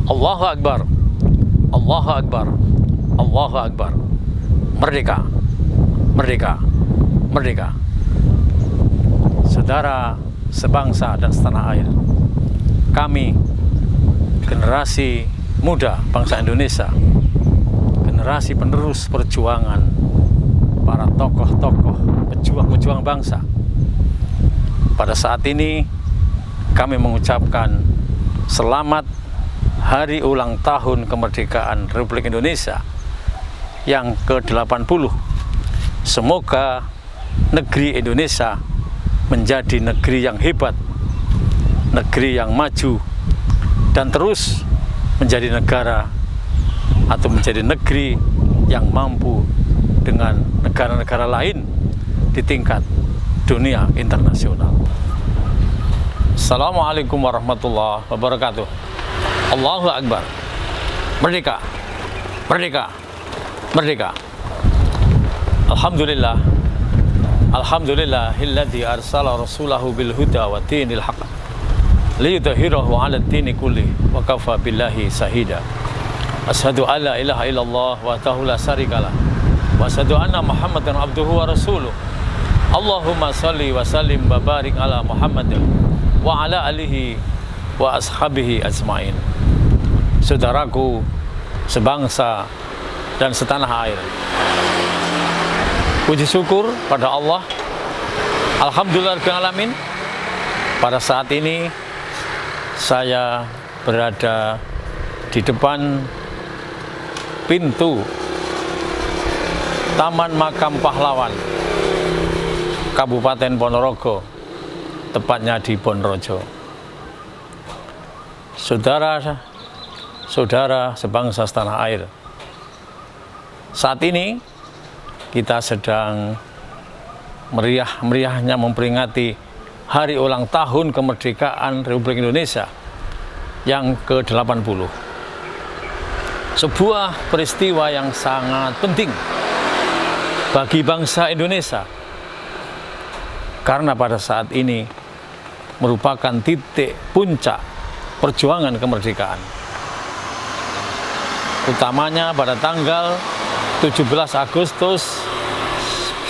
Allahu Akbar, Allahu Akbar, Allahu Akbar. Merdeka, merdeka, merdeka. Saudara sebangsa dan setanah air, kami generasi muda bangsa Indonesia, generasi penerus perjuangan para tokoh-tokoh pejuang-pejuang bangsa, pada saat ini kami mengucapkan selamat hari ulang tahun kemerdekaan Republik Indonesia yang ke-80. Semoga negeri Indonesia menjadi negeri yang hebat, negeri yang maju, dan terus menjadi negara atau menjadi negeri yang mampu dengan negara-negara lain di tingkat dunia internasional. Assalamualaikum warahmatullahi wabarakatuh. Allahu Akbar. Merdeka, merdeka, merdeka. Alhamdulillah, alhamdulillahilladzi arsala rasulahu bil huda wa dinil haqq liyudhhirahu 'ala ad-dini kulli wa kafa billahi shahida. Asyhadu an la ilaha illallah wa la syarikalah wa asyhadu anna Muhammadan abduhu wa rasuluh. Allahumma shalli wa sallim wa barik ala Muhammadin wa ala alihi wa ashabihi ajmain. Saudaraku sebangsa dan setanah air, puji syukur pada Allah, alhamdulillahirabbil alamin. Pada saat ini saya berada di depan pintu Taman Makam Pahlawan Kabupaten Ponorogo, tepatnya di Bonrojo. Saudara-saudara sebangsa setanah air, saat ini kita sedang meriah-meriahnya memperingati hari ulang tahun kemerdekaan Republik Indonesia yang ke-80. Sebuah peristiwa yang sangat penting bagi bangsa Indonesia, karena pada saat ini merupakan titik puncak perjuangan kemerdekaan, utamanya pada tanggal 17 Agustus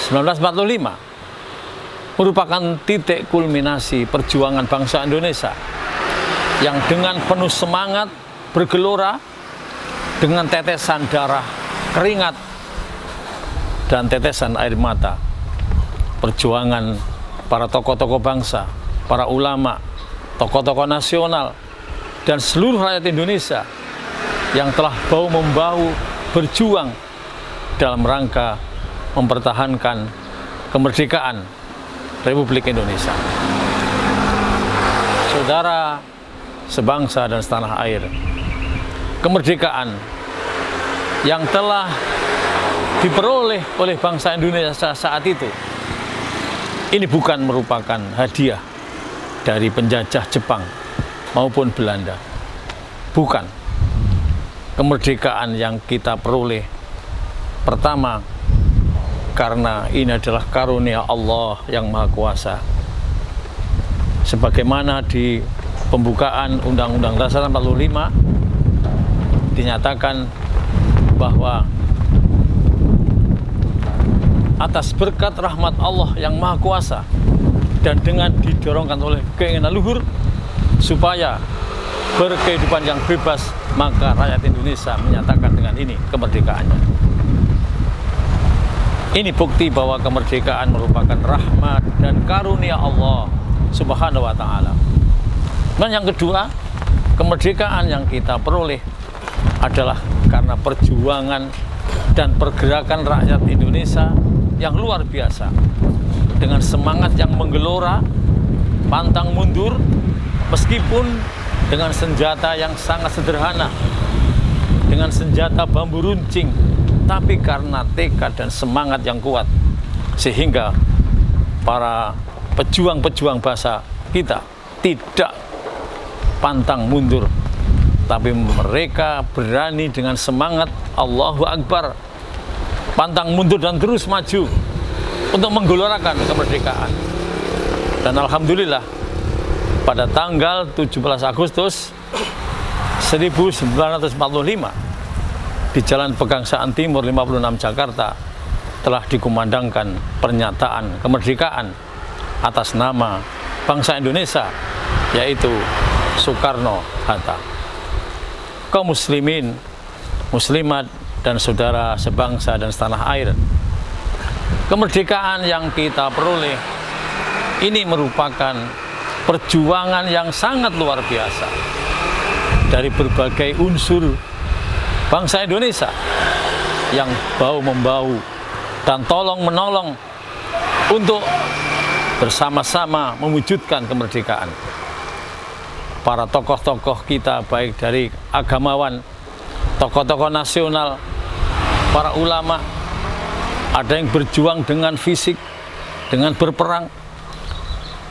1945 merupakan titik kulminasi perjuangan bangsa Indonesia yang dengan penuh semangat bergelora dengan tetesan darah, keringat, dan tetesan air mata. Perjuangan para tokoh-tokoh bangsa, para ulama, tokoh-tokoh nasional, dan seluruh rakyat Indonesia yang telah bahu-membahu berjuang dalam rangka mempertahankan kemerdekaan Republik Indonesia. Saudara sebangsa dan setanah air, kemerdekaan yang telah diperoleh oleh bangsa Indonesia saat itu, ini bukan merupakan hadiah dari penjajah Jepang maupun Belanda. Bukan. Kemerdekaan yang kita peroleh pertama karena ini adalah karunia Allah yang Maha Kuasa. Sebagaimana di pembukaan Undang-Undang Dasar 45 dinyatakan bahwa atas berkat rahmat Allah yang Maha Kuasa dan dengan didorongkan oleh keinginan luhur supaya berkehidupan yang bebas, maka rakyat Indonesia menyatakan dengan ini kemerdekaannya. Ini bukti bahwa kemerdekaan merupakan rahmat dan karunia Allah Subhanahu wa ta'ala. Dan yang kedua, kemerdekaan yang kita peroleh adalah karena perjuangan dan pergerakan rakyat Indonesia yang luar biasa, dengan semangat yang menggelora, pantang mundur, meskipun dengan senjata yang sangat sederhana, dengan senjata bambu runcing, tapi karena tekad dan semangat yang kuat, sehingga para pejuang-pejuang bangsa kita tidak pantang mundur, tapi mereka berani dengan semangat Allahu Akbar, pantang mundur dan terus maju untuk menggelorakan kemerdekaan. Dan alhamdulillah pada tanggal 17 Agustus 1945 di Jalan Pegangsaan Timur 56 Jakarta telah dikumandangkan pernyataan kemerdekaan atas nama bangsa Indonesia, yaitu Soekarno-Hatta. Kaum muslimin, muslimat, dan saudara sebangsa dan setanah air, kemerdekaan yang kita peroleh ini merupakan perjuangan yang sangat luar biasa dari berbagai unsur bangsa Indonesia yang bahu-membahu dan tolong-menolong untuk bersama-sama mewujudkan kemerdekaan. Para tokoh-tokoh kita, baik dari agamawan, tokoh-tokoh nasional, para ulama, ada yang berjuang dengan fisik, dengan berperang,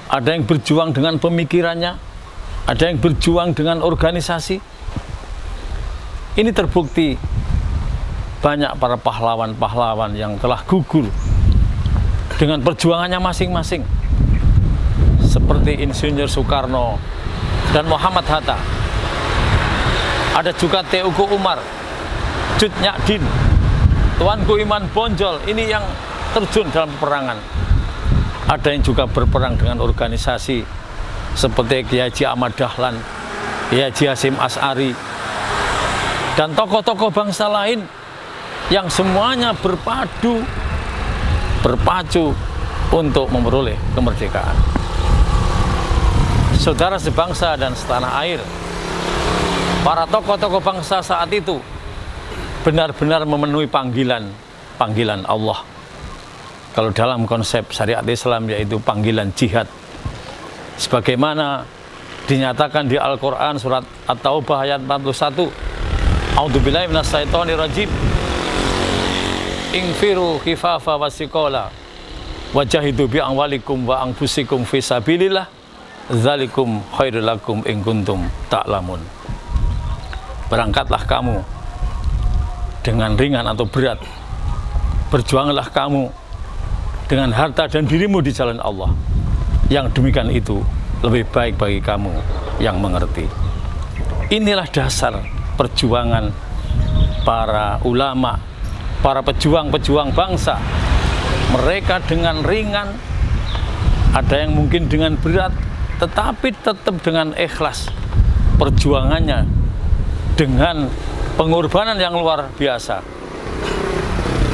ada yang berjuang dengan pemikirannya, ada yang berjuang dengan organisasi. Ini terbukti banyak para pahlawan-pahlawan yang telah gugur dengan perjuangannya masing-masing, seperti Insinyur Soekarno dan Muhammad Hatta. Ada juga Teuku Umar, Cut Nyak Dien, Tuanku Iman Bonjol, ini yang terjun dalam peperangan. Ada yang juga berperang dengan organisasi seperti Kiai Haji Ahmad Dahlan, Kiai Haji Hasyim Asy'ari, dan tokoh-tokoh bangsa lain yang semuanya berpacu untuk memperoleh kemerdekaan. Saudara sebangsa dan setanah air, para tokoh-tokoh bangsa saat itu benar-benar memenuhi panggilan Allah. Kalau dalam konsep syariat Islam, yaitu panggilan jihad, sebagaimana dinyatakan di Al-Quran surat At-Taubah ayat 41. A'udzubillahi minasyaitonirrajim. Infiru khifafa wasiqala wajahidu bi amwalikum wa anfusikum fi sabilillah dzalikum khairul lakum in kuntum ta'lamun. Berangkatlah kamu dengan ringan atau berat, berjuanglah kamu dengan harta dan dirimu di jalan Allah. Yang demikian itu lebih baik bagi kamu yang mengerti. Inilah dasar perjuangan para ulama, para pejuang-pejuang bangsa. Mereka dengan ringan, ada yang mungkin dengan berat, tetapi tetap dengan ikhlas perjuangannya, dengan pengorbanan yang luar biasa.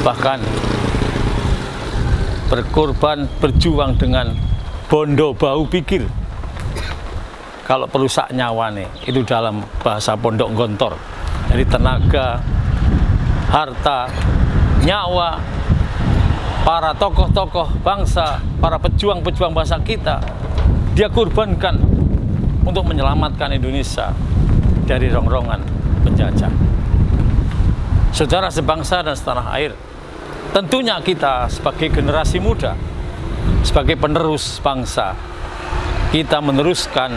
Bahkan berjuang dengan bondo bahu pikir, kalau perlu sak nyawane, itu dalam bahasa pondok gontor. Jadi tenaga, harta, nyawa para tokoh-tokoh bangsa, para pejuang-pejuang bangsa kita, dia korbankan untuk menyelamatkan Indonesia dari rongrongan penjajah. Saudara sebangsa dan setanah air, tentunya kita sebagai generasi muda, sebagai penerus bangsa, kita meneruskan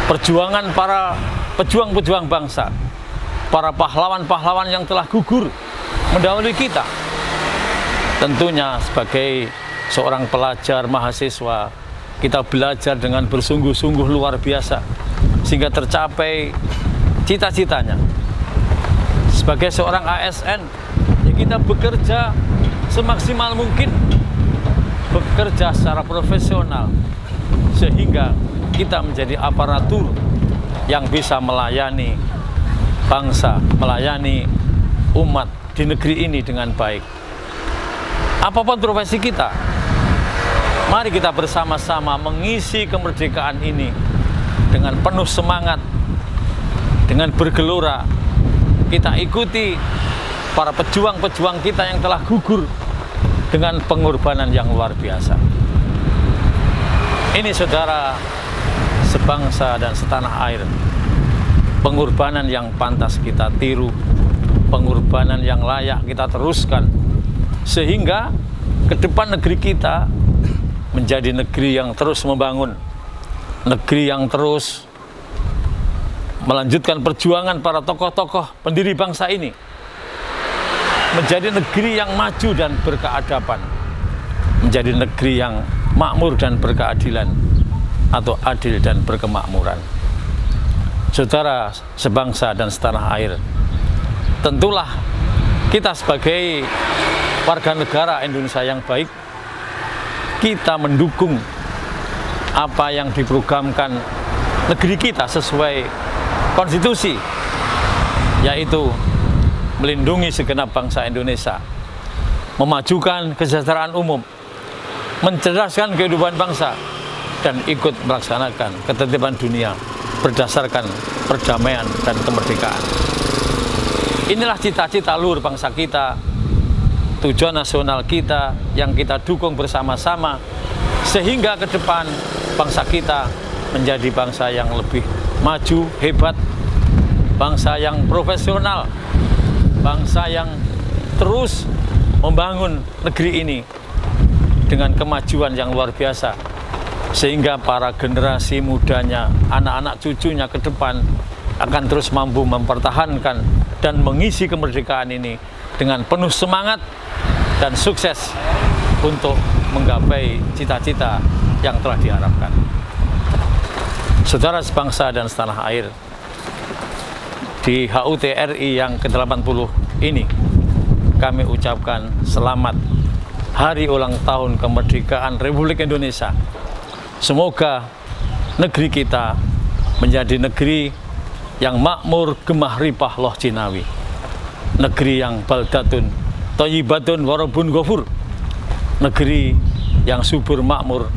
perjuangan para pejuang-pejuang bangsa, para pahlawan-pahlawan yang telah gugur mendahului kita. Tentunya sebagai seorang pelajar mahasiswa, kita belajar dengan bersungguh-sungguh luar biasa sehingga tercapai cita-citanya. Sebagai seorang ASN, ya kita bekerja semaksimal mungkin, bekerja secara profesional sehingga kita menjadi aparatur yang bisa melayani bangsa, melayani umat di negeri ini dengan baik. Apapun profesi kita, mari kita bersama-sama mengisi kemerdekaan ini dengan penuh semangat, dengan bergelora. Kita ikuti para pejuang-pejuang kita yang telah gugur dengan pengorbanan yang luar biasa. Ini saudara sebangsa dan setanah air, pengorbanan yang pantas kita tiru, pengorbanan yang layak kita teruskan, sehingga ke depan negeri kita menjadi negeri yang terus membangun, negeri yang terus melanjutkan perjuangan para tokoh-tokoh pendiri bangsa ini, menjadi negeri yang maju dan berkeadaban, menjadi negeri yang makmur dan berkeadilan, atau adil dan berkemakmuran. saudara sebangsa dan setanah air, tentulah kita sebagai warga negara Indonesia yang baik, kita mendukung apa yang diprogramkan negeri kita sesuai konstitusi, yaitu melindungi segenap bangsa Indonesia, memajukan kesejahteraan umum, mencerdaskan kehidupan bangsa, dan ikut melaksanakan ketertiban dunia berdasarkan perdamaian dan kemerdekaan. Inilah cita-cita luhur bangsa kita, tujuan nasional kita yang kita dukung bersama-sama, sehingga ke depan bangsa kita menjadi bangsa yang lebih maju, hebat, bangsa yang profesional, bangsa yang terus membangun negeri ini dengan kemajuan yang luar biasa, sehingga para generasi mudanya, anak-anak cucunya ke depan akan terus mampu mempertahankan dan mengisi kemerdekaan ini dengan penuh semangat dan sukses untuk menggapai cita-cita yang telah diharapkan. Saudara sebangsa dan setanah air, di HUT RI yang ke-80 ini kami ucapkan selamat Hari Ulang Tahun Kemerdekaan Republik Indonesia. Semoga negeri kita menjadi negeri yang makmur, gemah ripah loh jinawi, negeri yang baldatun thayyibatun warabun ghafur, negeri yang subur makmur,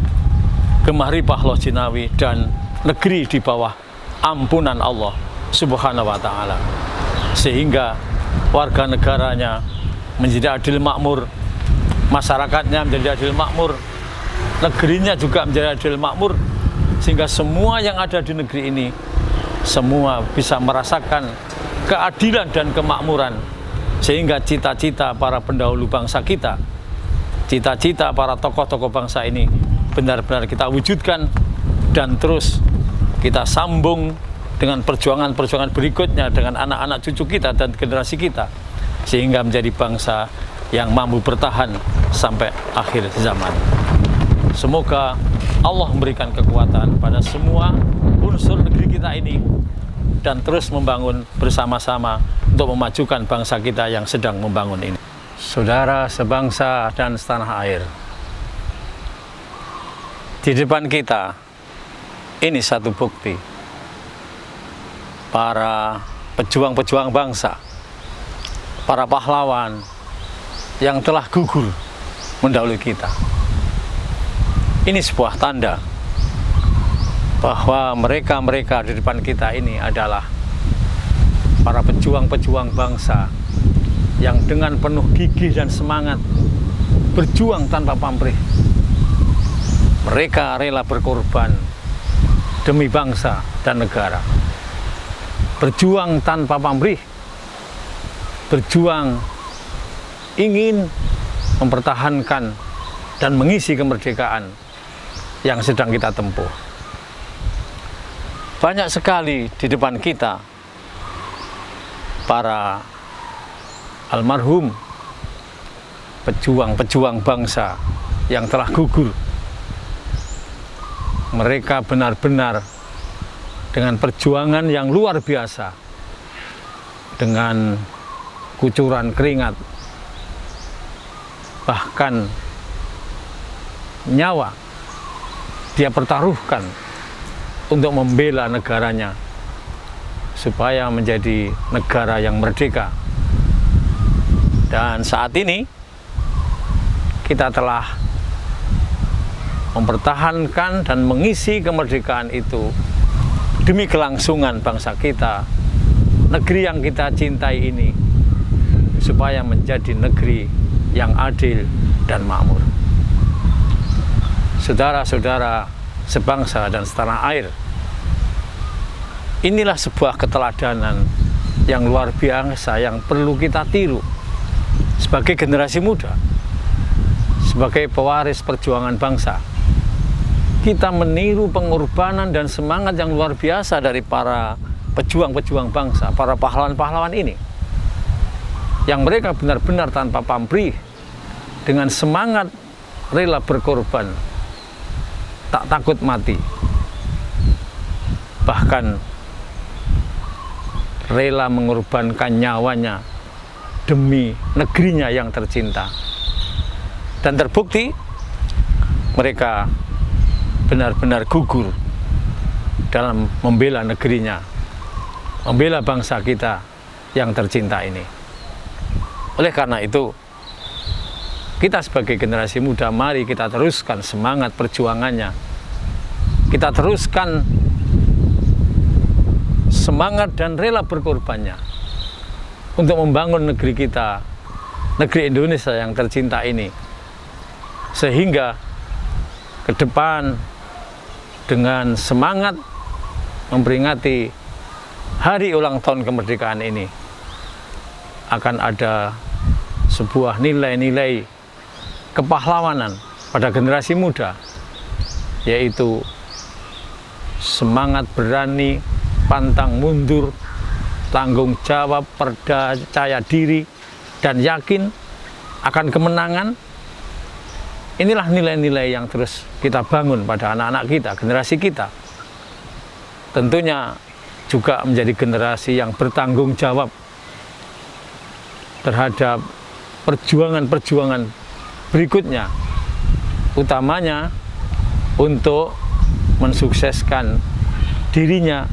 gemah ripah loh jinawi, dan negeri di bawah ampunan Allah Subhanahu wa ta'ala, sehingga warga negaranya menjadi adil makmur, masyarakatnya menjadi adil makmur, negerinya juga menjadi adil makmur, sehingga semua yang ada di negeri ini semua bisa merasakan keadilan dan kemakmuran, sehingga cita-cita para pendahulu bangsa kita, cita-cita para tokoh-tokoh bangsa ini benar-benar kita wujudkan dan terus kita sambung dengan perjuangan-perjuangan berikutnya dengan anak-anak cucu kita dan generasi kita, sehingga menjadi bangsa yang mampu bertahan sampai akhir zaman. Semoga Allah memberikan kekuatan pada semua unsur negeri kita ini dan terus membangun bersama-sama untuk memajukan bangsa kita yang sedang membangun ini. Saudara sebangsa dan setanah air, di depan kita ini satu bukti para pejuang-pejuang bangsa, para pahlawan yang telah gugur mendahului kita. Ini sebuah tanda bahwa mereka-mereka di depan kita ini adalah para pejuang-pejuang bangsa yang dengan penuh gigih dan semangat berjuang tanpa pamrih. Mereka rela berkorban demi bangsa dan negara, berjuang tanpa pamrih, berjuang ingin mempertahankan dan mengisi kemerdekaan yang sedang kita tempuh. Banyak sekali di depan kita para almarhum pejuang-pejuang bangsa yang telah gugur. Mereka benar-benar dengan perjuangan yang luar biasa, dengan kucuran keringat, bahkan nyawa dia pertaruhkan untuk membela negaranya supaya menjadi negara yang merdeka. Dan saat ini kita telah mempertahankan dan mengisi kemerdekaan itu demi kelangsungan bangsa kita, negeri yang kita cintai ini, supaya menjadi negeri yang adil dan makmur. Saudara-saudara sebangsa dan setanah air, inilah sebuah keteladanan yang luar biasa yang perlu kita tiru sebagai generasi muda, sebagai pewaris perjuangan bangsa. Kita meniru pengorbanan dan semangat yang luar biasa dari para pejuang-pejuang bangsa, para pahlawan-pahlawan ini, yang mereka benar-benar tanpa pamrih, dengan semangat rela berkorban, tak takut mati. Bahkan rela mengorbankan nyawanya demi negerinya yang tercinta. Dan terbukti mereka benar-benar gugur dalam membela negerinya, membela bangsa kita yang tercinta ini. Oleh karena itu, kita sebagai generasi muda, mari kita teruskan semangat perjuangannya. Kita teruskan semangat dan rela berkorbannya untuk membangun negeri kita, negeri Indonesia yang tercinta ini. Sehingga ke depan dengan semangat memperingati hari ulang tahun kemerdekaan ini akan ada sebuah nilai-nilai kepahlawanan pada generasi muda, yaitu semangat berani, pantang mundur, tanggung jawab, percaya diri, dan yakin akan kemenangan. Inilah nilai-nilai yang terus kita bangun pada anak-anak kita, generasi kita. Tentunya juga menjadi generasi yang bertanggung jawab terhadap perjuangan-perjuangan berikutnya, utamanya untuk mensukseskan dirinya,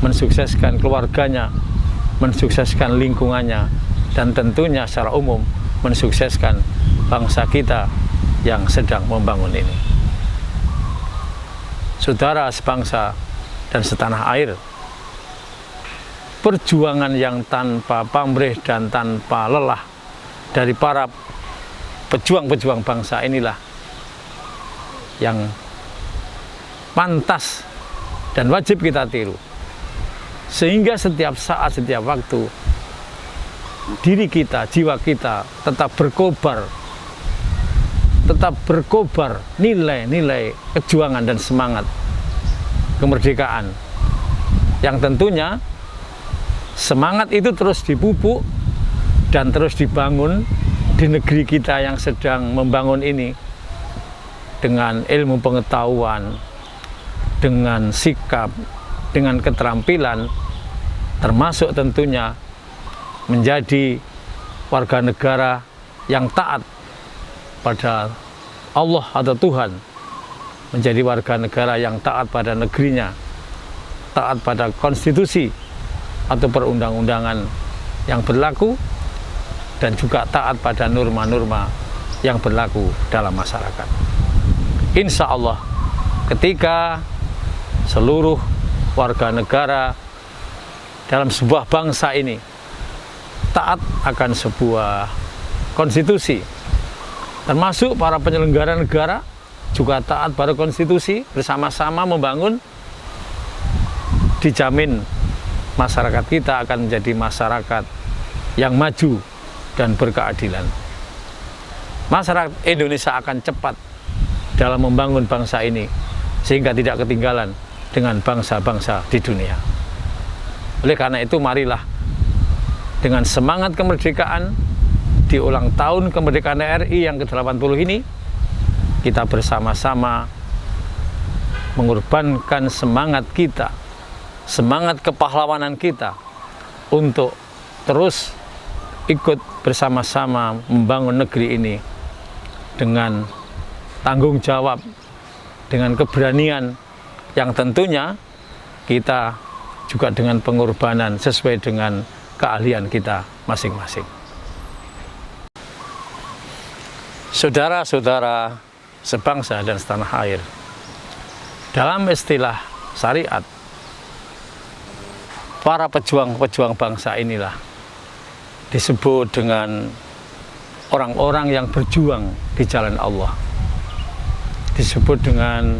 mensukseskan keluarganya, mensukseskan lingkungannya, dan tentunya secara umum mensukseskan bangsa kita yang sedang membangun ini. Saudara sebangsa dan setanah air, perjuangan yang tanpa pamrih dan tanpa lelah dari para pejuang-pejuang bangsa inilah yang pantas dan wajib kita tiru, sehingga setiap saat, setiap waktu diri kita, jiwa kita tetap berkobar nilai-nilai kejuangan dan semangat kemerdekaan, yang tentunya semangat itu terus dipupuk dan terus dibangun di negeri kita yang sedang membangun ini dengan ilmu pengetahuan, dengan sikap, dengan keterampilan, termasuk tentunya menjadi warga negara yang taat pada Allah atau Tuhan, menjadi warga negara yang taat pada negerinya, taat pada konstitusi atau perundang-undangan yang berlaku, dan juga taat pada norma-norma yang berlaku dalam masyarakat. Insya Allah, ketika seluruh warga negara dalam sebuah bangsa ini taat akan sebuah konstitusi, termasuk para penyelenggara negara juga taat pada konstitusi, bersama-sama membangun, dijamin masyarakat kita akan menjadi masyarakat yang maju dan berkeadilan. Masyarakat Indonesia akan cepat dalam membangun bangsa ini sehingga tidak ketinggalan dengan bangsa-bangsa di dunia. Oleh karena itu, marilah dengan semangat kemerdekaan di ulang tahun kemerdekaan RI yang ke-80 ini, kita bersama-sama mengorbankan semangat kita, semangat kepahlawanan kita untuk terus ikut bersama-sama membangun negeri ini dengan tanggung jawab, dengan keberanian yang tentunya kita juga dengan pengorbanan sesuai dengan keahlian kita masing-masing. Saudara-saudara sebangsa dan setanah air, dalam istilah syariat, para pejuang-pejuang bangsa inilah disebut dengan orang-orang yang berjuang di jalan Allah, disebut dengan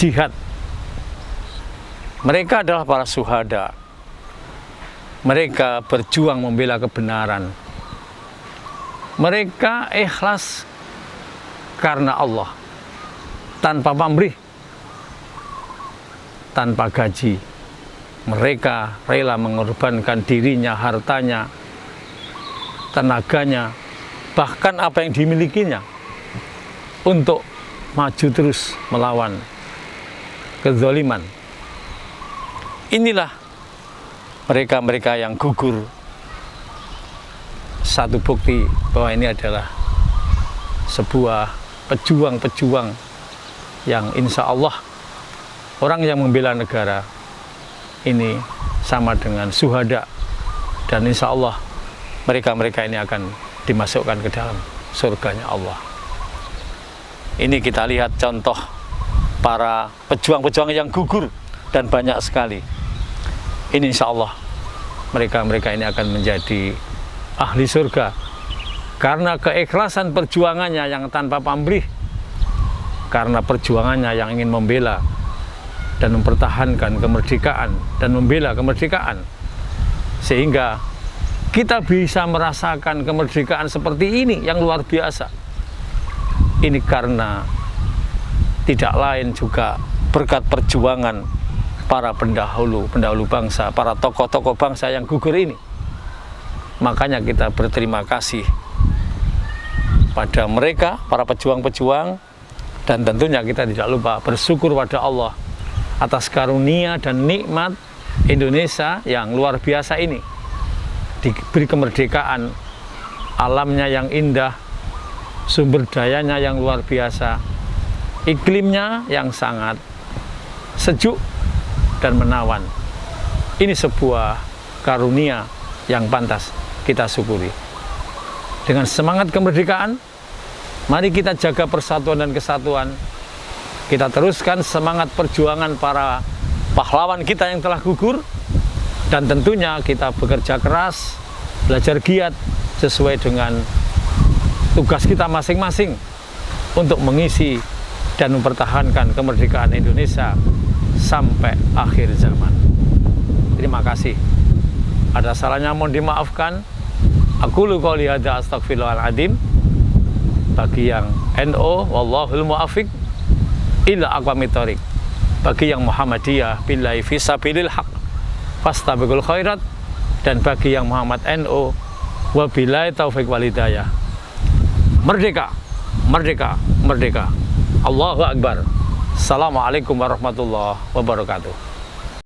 jihad. Mereka adalah para syuhada. Mereka berjuang membela kebenaran. Mereka ikhlas karena Allah, tanpa pamrih, tanpa gaji. Mereka rela mengorbankan dirinya, hartanya, tenaganya, bahkan apa yang dimilikinya untuk maju terus melawan kezaliman. Inilah mereka-mereka yang gugur satu bukti bahwa ini adalah sebuah pejuang-pejuang yang insya Allah orang yang membela negara ini sama dengan syuhada, dan insya Allah mereka-mereka ini akan dimasukkan ke dalam surganya Allah. Ini kita lihat contoh para pejuang-pejuang yang gugur dan banyak sekali. Ini insya Allah mereka-mereka ini akan menjadi ahli surga karena keikhlasan perjuangannya yang tanpa pamrih, karena perjuangannya yang ingin membela dan mempertahankan kemerdekaan dan membela kemerdekaan, sehingga kita bisa merasakan kemerdekaan seperti ini yang luar biasa. Ini karena tidak lain juga berkat perjuangan para pendahulu bangsa, para tokoh-tokoh bangsa yang gugur ini. Makanya kita berterima kasih pada mereka, para pejuang-pejuang, dan tentunya kita tidak lupa bersyukur pada Allah atas karunia dan nikmat Indonesia yang luar biasa ini. Diberi kemerdekaan, alamnya yang indah, sumber dayanya yang luar biasa, iklimnya yang sangat sejuk dan menawan. Ini sebuah karunia yang pantas kita syukuri. Dengan semangat kemerdekaan, mari kita jaga persatuan dan kesatuan. Kita teruskan semangat perjuangan para pahlawan kita yang telah gugur, dan tentunya kita bekerja keras, belajar giat sesuai dengan tugas kita masing-masing untuk mengisi dan mempertahankan kemerdekaan Indonesia sampai akhir zaman. Terima kasih. Ada salahnya mohon dimaafkan. Aqulu qouli hadza astaghfirullahaladzim. Bagi yang NO, wallahul muwaffiq ila aqwamit thoriq. Bagi yang Muhammadiyah billahi fisabilil haq fastabiqul khairat, dan bagi yang Muhammad NO wabillahi taufiq wal hidayah. Merdeka, merdeka, merdeka. Allahu Akbar. Assalamualaikum warahmatullahi wabarakatuh.